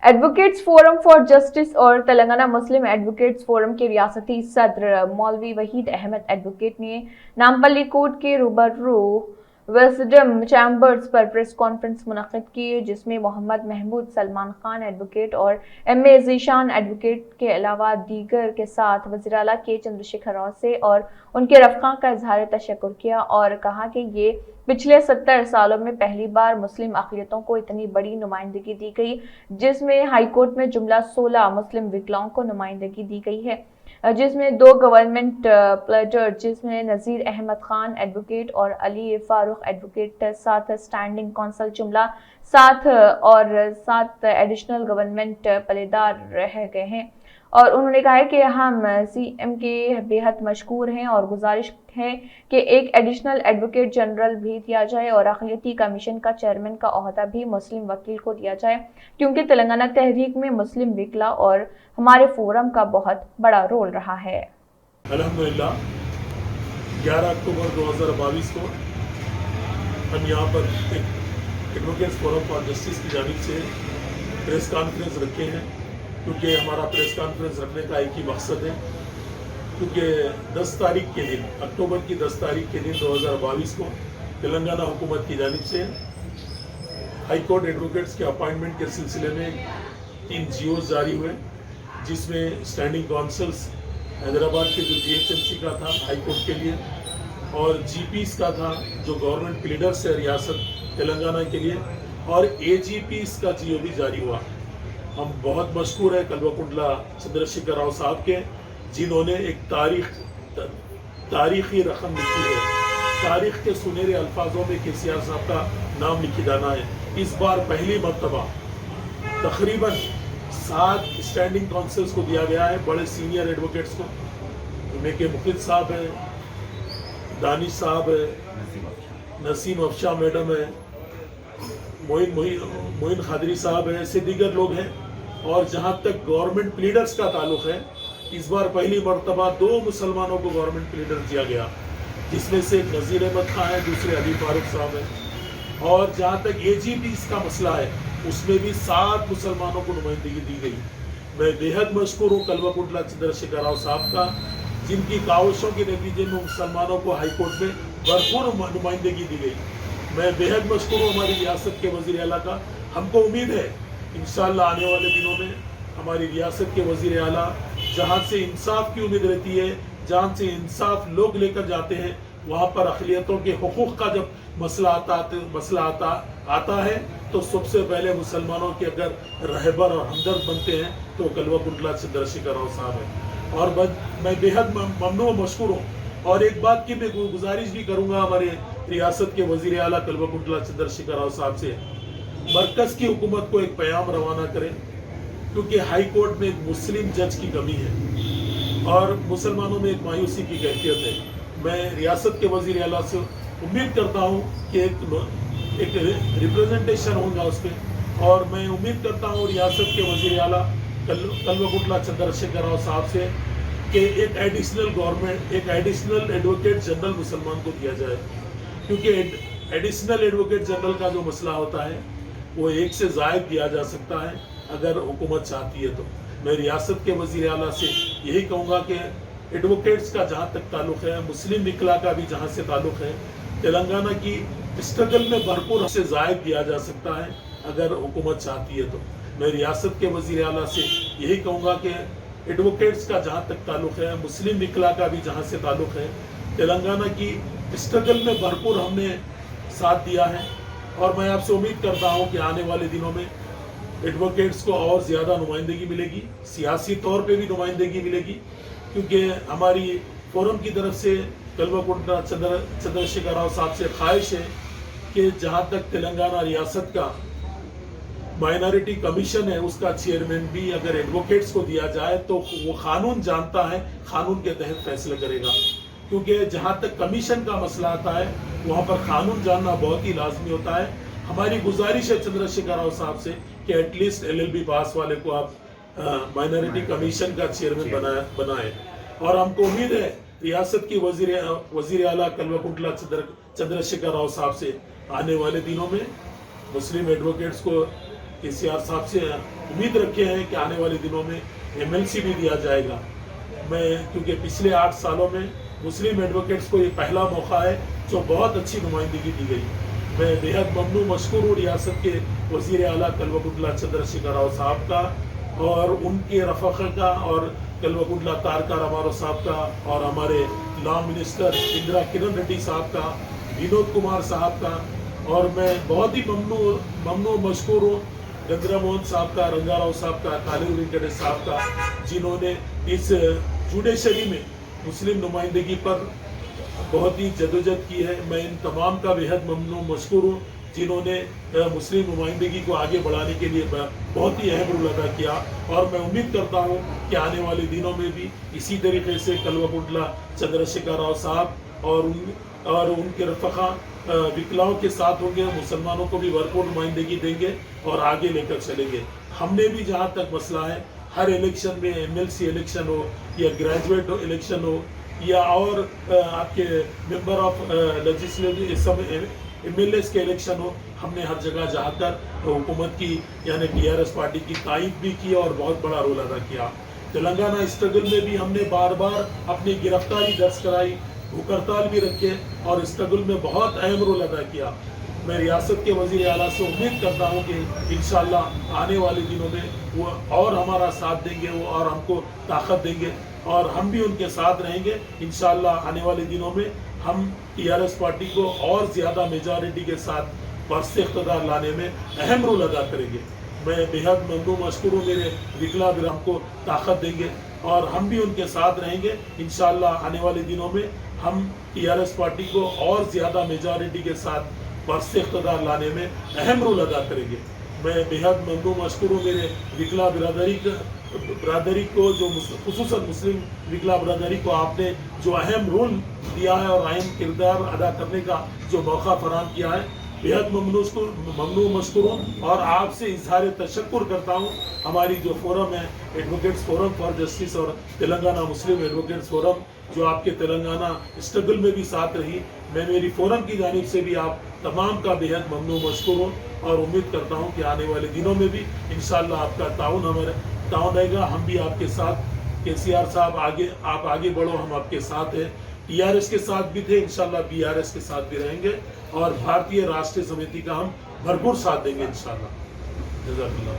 Advocates forum for justice और तेलंगाना मुस्लिम advocates forum के रियासती सदर मौलवी वहीद अहमद एडवोकेट ने नामपल्ली कोर्ट के रूबरू विजडम चैम्बर्स पर प्रेस कॉन्फ्रेंस मुनक्किद की, जिसमें मोहम्मद महमूद सलमान खान एडवोकेट और एम.ए. ज़ीशान एडवोकेट के अलावा दीगर के साथ वज़ीर आला के चंद्रशेखर राव से और उनके रफ़क़ा का इज़हार तशक्कुर किया और कहा कि ये पिछले 70 सालों में पहली बार मुस्लिम अक़लियतों को इतनी बड़ी नुमाइंदगी दी गई, जिसमें हाई कोर्ट में जुमला 16 मुस्लिम वकीलों को नुमाइंदगी दी गई है, जिसमें 2 गवर्नमेंट प्लेडर जिसमें नज़ीर अहमद खान एडवोकेट और Ali Farooq advocate 7 standing counsel जुमला 7 और 7 एडिशनल गवर्नमेंट पलेदार रह गए हैं। और उन्होंने कहा है कि हम सीएम के बेहद मशकूर हैं और गुजारिश है कि एक एडिशनल एडवोकेट जनरल भी दिया जाए और अक़लियती कमीशन का चेयरमैन का ओहदा भी मुस्लिम वकील को दिया जाए, क्योंकि तेलंगाना तहरीक में मुस्लिम वकीला और हमारे फोरम का बहुत बड़ा रोल रहा है। अल्हम्दुलिल्लाह 11 अक्टूबर 2022 को हम यहाँ पर एडवोकेट्स फोरम फॉर जस्टिस की जानिब से प्रेस कॉन्फ्रेंस रखे हैं, क्योंकि हमारा प्रेस कॉन्फ्रेंस रखने का एक ही मकसद है, क्योंकि 10 तारीख के दिन, अक्टूबर की 10 तारीख के दिन 2022 को तेलंगाना हुकूमत की जानिब से हाई कोर्ट एडवोकेट्स के अपॉइंटमेंट के सिलसिले में 3 जीओस जारी हुए, जिसमें स्टैंडिंग काउंसिल्स हैदराबाद के जो जीएचएमसी का था हाई कोर्ट के लिए और जीपीस का था जो गवर्नमेंट प्लीडर्स है रियासत तेलंगाना के लिए, और एजीपीस का जीओ भी जारी हुआ। हम बहुत मशहूर है कल्वकुंडला चंद्रशेखर राव साहब के, जिन्होंने एक तारीखी रकम लिखी है। तारीख के सुनहरे अल्फाजों में केसीआर साहब का नाम लिखी जाना है। इस बार पहली मर्तबा तकरीबन 7 स्टैंडिंग काउंसिल्स को दिया गया है, बड़े सीनियर एडवोकेट्स को। उनमें के मुखिद साहब है, दानिश साहब है, नसीम अफशा मैडम है, मोइन खादरी साहब है, ऐसे दीगर लोग हैं। और जहाँ तक गवर्नमेंट प्लीडर्स का ताल्लुक है, इस बार पहली मर्तबा 2 मुसलमानों को गवर्नमेंट प्लीडर दिया गया, जिसमें से एक नज़ीर अहमद खान है, दूसरे अली फारूक साहब है। और जहाँ तक एजीपीस का मसला है, उसमें भी 7 मुसलमानों को नुमाइंदगी दी गई। मैं बेहद मशकूर हूँ कल्वकुंडला चंद्रशेखर राव साहब का, जिनकी काविशों के नतीजे में मुसलमानों को हाई कोर्ट में भरपूर नुमाइंदगी दी गई। मैं बेहद मशकूर हूँ हमारी रियासत के वज़ीर आला का। हमको उम्मीद है इंशाअल्लाह आने वाले दिनों में हमारी रियासत के वज़ीर आला, जहाँ से इंसाफ की उम्मीद रहती है, जहाँ से इंसाफ लोग लेकर जाते हैं, वहाँ पर अक़लियतों के हुकूक़ का जब मसला आता है तो सबसे पहले मुसलमानों के अगर रहबर और हमदर्द बनते हैं तो कल्वकुंडला चंद्रशेखर राव साहब है। और मैं बेहद ममनून मशकूर हूँ। और एक बात की मैं गुजारिश भी करूँगा हमारे रियासत के वज़ीर आला कल्वकुंडला चंद्रशेखर राव साहब से, मरकज़ की हुकूमत को एक पैगाम रवाना करें, क्योंकि हाई कोर्ट में एक मुस्लिम जज की कमी है और मुसलमानों में एक मायूसी की कैफियत है। मैं रियासत के वज़ीर आला से उम्मीद करता हूँ कि एक रिप्रेजेंटेशन होगा उस पर, और मैं उम्मीद करता हूँ रियासत के वज़ीर आला कल्वकुंडला चंद्रशेखर राव साहब से कि एक एडिशनल एडवोकेट जनरल मुसलमान को दिया जाए, क्योंकि एडिशनल एडवोकेट जनरल का जो मसला होता है वो एक से ज़ायद दिया जा सकता है अगर हुकूमत चाहती है तो। मैं रियासत के वज़ीर आला से यही कहूँगा कि एडवोकेट्स का जहाँ तक ताल्लुक़ है, मुस्लिम वकीला का भी जहाँ से ताल्लुक़ है, तेलंगाना की स्ट्रगल में भरपूर से ज़ायद दिया जा सकता है अगर हुकूमत चाहती है तो। मैं रियासत के वज़ीर आला से यही कहूँगा कि एडवोकेट्स का जहाँ तक ताल्लुक़ है, मुस्लिम वकीला का भी जहाँ से ताल्लुक़ है, तेलंगाना की स्ट्रगल में भरपूर हमने साथ दिया है। और मैं आपसे उम्मीद करता हूँ कि आने वाले दिनों में एडवोकेट्स को और ज़्यादा नुमाइंदगी मिलेगी, सियासी तौर पे भी नुमाइंदगी मिलेगी, क्योंकि हमारी फोरम की तरफ से कल्वकुंडला चंद्रशेखर राव साहब से ख्वाहिश है कि जहाँ तक तेलंगाना रियासत का माइनॉरिटी कमीशन है, उसका चेयरमैन भी अगर एडवोकेट्स को दिया जाए तो वो कानून जानता है, कानून के तहत फैसला करेगा। क्योंकि जहाँ तक कमीशन का मसला आता है वहाँ पर कानून जानना बहुत ही लाजमी होता है। हमारी गुजारिश है चंद्रशेखर राव साहब से कि एटलीस्ट LLB पास वाले को आप माइनॉरिटी कमीशन का चेयरमैन बनाए। और हमको उम्मीद है रियासत की वज़ीर आला कल्वकुंडला चंद्रशेखर राव साहब से आने वाले दिनों में मुस्लिम एडवोकेट्स को केसीआर साहब से उम्मीद रखे हैं कि आने वाले दिनों में MLC भी दिया जाएगा। मैं क्योंकि पिछले 8 सालों में मुस्लिम एडवोकेट्स को ये पहला मौका है जो बहुत अच्छी नुमाइंदगी दी गई। मैं बेहद ममनू मशकूर हूँ रियासत के वज़ीर आला कल्वकुंतला चंद्रशेखर राव साहब का और उनके रफ़ाक़ा का और कल्वकुंतला तारका रामाराव साहब का और हमारे लॉ मिनिस्टर इंदिरा किरण रेड्डी साहब का, विनोद कुमार साहब का, और मैं बहुत ही ममनू मशकूर हूँ गंगरा मोहन साहब का, रंगाराव साहब का, काली वेंकटेश साहब का, जिन्होंने इस जुडिशरी में मुस्लिम नुमाइंदगी पर बहुत ही जदोजहद की है। मैं इन तमाम का बेहद ममनू मशकूर हूँ जिन्होंने मुस्लिम नुमाइंदगी को आगे बढ़ाने के लिए बहुत ही अहम रोल अदा किया, और मैं उम्मीद करता हूँ कि आने वाले दिनों में भी इसी तरीके से कल्वकुंतला चंद्रशेखर राव साहब और उनके रफ़ाक़ा विकलाओं के साथ होंगे, मुसलमानों को भी भरपूर नुमाइंदगी देंगे और आगे लेकर चलेंगे। हमने भी जहाँ तक मसला है, हर इलेक्शन में MLC इलेक्शन हो या ग्रेजुएट इलेक्शन हो या और आपके मेंबर ऑफ लेजिस्लेटिव MLAs के इलेक्शन हो, हमने हर जगह जाकर हुकूमत की यानी TRS पार्टी की तायीद भी की और बहुत बड़ा रोल अदा किया। तेलंगाना स्ट्रगल में भी हमने बार बार अपनी गिरफ्तारी दर्ज कराई, भूख हड़ताल भी रखे और स्ट्रगल में बहुत अहम रोल अदा किया। मैं रियासत के वज़ीर आला से उम्मीद करता हूँ कि इंशाअल्लाह आने वाले दिनों में वो और हमारा साथ देंगे, वो और हमको ताकत देंगे और हम भी उनके साथ रहेंगे। इंशाअल्लाह आने वाले दिनों में हम TRS पार्टी को और ज़्यादा मेजॉरिटी के साथ बरसे इक़्तिदार लाने में अहम रोल अदा करेंगे। मैं बेहद ममनू मशकूर हूँ, मेरे विकला भी हमको ताकत देंगे और हम भी उनके साथ रहेंगे। इंशाअल्लाह आने वाले दिनों में हम TRS पार्टी को और ज़्यादा मेजॉरिटी के साथ बरसे इक़्तिदार लाने में अहम रोल अदा करेंगे। मैं बेहद ममनू मशकूर हूँ, मेरे विकला बरादरी को जो खुसूसन मुस्लिम विकला बरादरी को आपने जो अहम रोल दिया है और अहम किरदार अदा करने का जो मौका फराहम किया है, बेहद ममनू मशकूर हूँ और आपसे इज़हार तशक्कुर करता हूँ। हमारी जो फोरम है एडवोकेट्स फोरम फॉर जस्टिस और तेलंगाना मुस्लिम एडवोकेट्स फोरम, जो आपके तेलंगाना स्ट्रगल में भी साथ रही, मैं मेरी फोरम की जानिब से भी आप तमाम का बेहद ममनू मशकूर हूँ और उम्मीद करता हूँ कि आने वाले दिनों में भी इंशाअल्लाह आपका ताउन रहेगा। हम भी आपके साथ, KCR साहब आप आगे बढ़ो, हम आपके साथ हैं। TRS के साथ भी थे, इंशाअल्लाह BRS के साथ भी रहेंगे और भारतीय राष्ट्रीय समिति का हम भरपूर साथ देंगे इंशाअल्लाह। जज़ाकल्लाह।